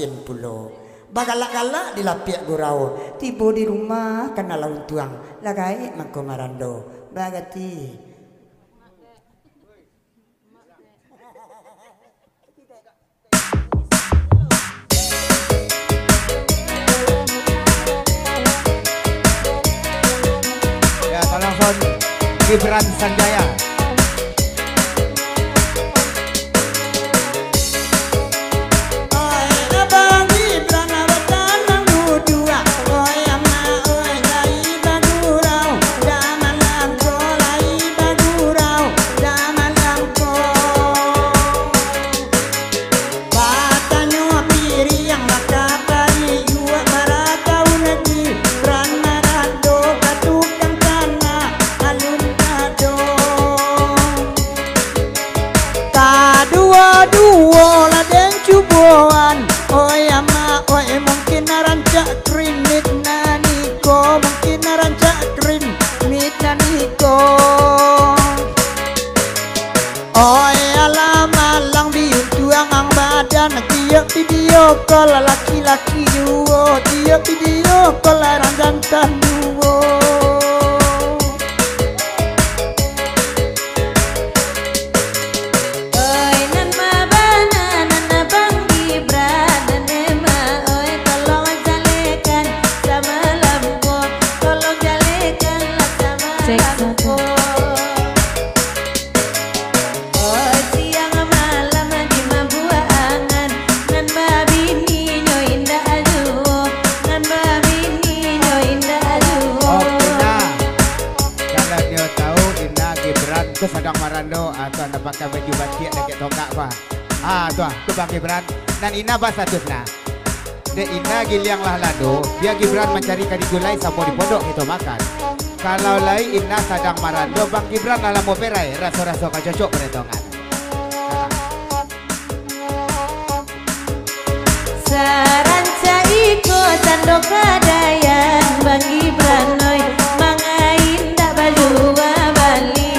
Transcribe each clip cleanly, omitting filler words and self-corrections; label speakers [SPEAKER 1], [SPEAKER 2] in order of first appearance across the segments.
[SPEAKER 1] pasien pulo. Bagalak-galak di lapiak gurau. Tiba di rumah kena laun tuang. Lagai mangko marando. Bagati.
[SPEAKER 2] Ya, tolong son Gibran Sanjaya.
[SPEAKER 1] Video call laki-laki duo, tiap video call larang jantan duo.
[SPEAKER 3] Oi nan mabana nan abang Gibran dan Emma, oi tolong jalekan sama lampu, tolong jalekan sama lampu.
[SPEAKER 2] Ku sedang marando atau anda pakai baju batik dan tongkat apa? Tuh, ku Bang Gibran dan Ina bahas statusnya. De Ina giliang lah lado, dia Gibran mencari kadi gulai sama di pondok itu makan. Kalau lain Ina sedang marando, Bang Gibran dalam operai rasa-rasa cocok berentongan.
[SPEAKER 3] Saranca iko tando kadayan Bang Gibran noy mangain dak balua Bali.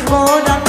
[SPEAKER 1] Modang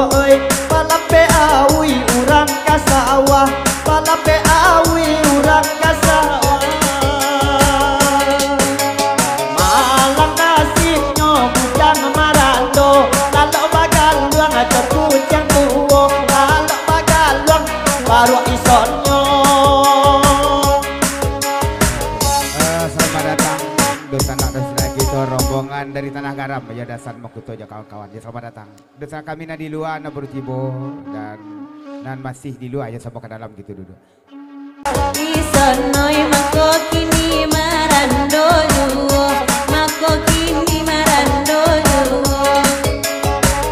[SPEAKER 4] oi palape awi urang ka sawah palape awi urang ka sawah malang nasibnyo bujang marando lalok bagal luang aja bujang tuwo lalok bagal luang baru isonyo.
[SPEAKER 2] Selamat datang dosa anak dosa kita rombongan dari Tanah Garam ya dasar Makuto ya kawan-kawan ya selamat datang dosa kami na di luar na bertibo dan masih di luar ya sama ke dalam gitu duduk
[SPEAKER 3] Isonoi mako kini marando juwo mako kini marando juwo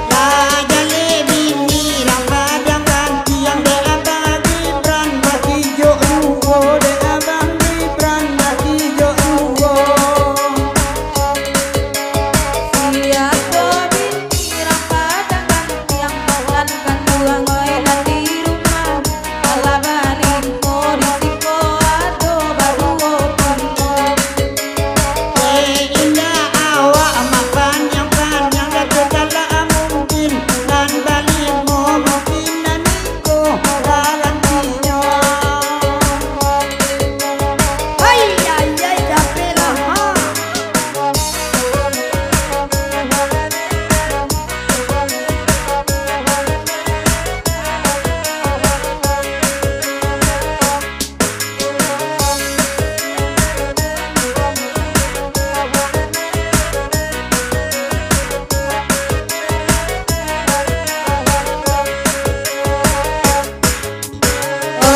[SPEAKER 1] La jale bini rambadang ganti yang de abang Gibran bagi jo luwo de abang Gibran bagi jo luwo.
[SPEAKER 3] siapa bini rapadang gantiang dan kandua ngoilan di rumah ala balinko risiko ado baru opunno
[SPEAKER 1] Indah awak amat panjang-panjang dan segala mungkin dan balimu mungkin dan niko garantinya. Hai ai ai kapelah ha.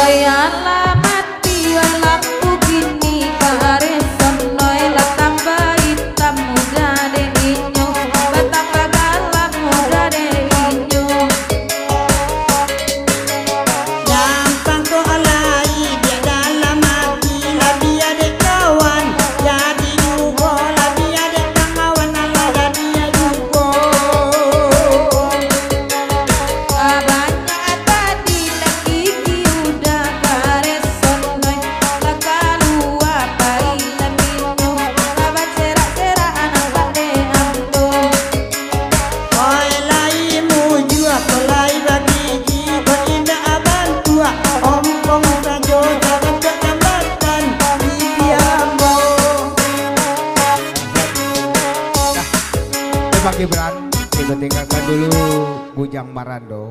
[SPEAKER 3] oi alamat pion lampu kini kareson noi la tambah hitam muda de inyo batambah galak muda de inyo
[SPEAKER 1] Gampang kau alai dia dalam hati lebih ada kawan jadi juga lebih ada kawan Allah jadi juga.
[SPEAKER 3] banyak tadi nak gigi udah kareson noi la kalua pai la minyo la cerak-cerak anak pade amdo
[SPEAKER 1] Oi lai muju aku lai bagi jiwa indah abang tua ompong sajo jangan kecamatan di Biambo.
[SPEAKER 2] Bang Gibran kita tinggalkan dulu Bujang Marando.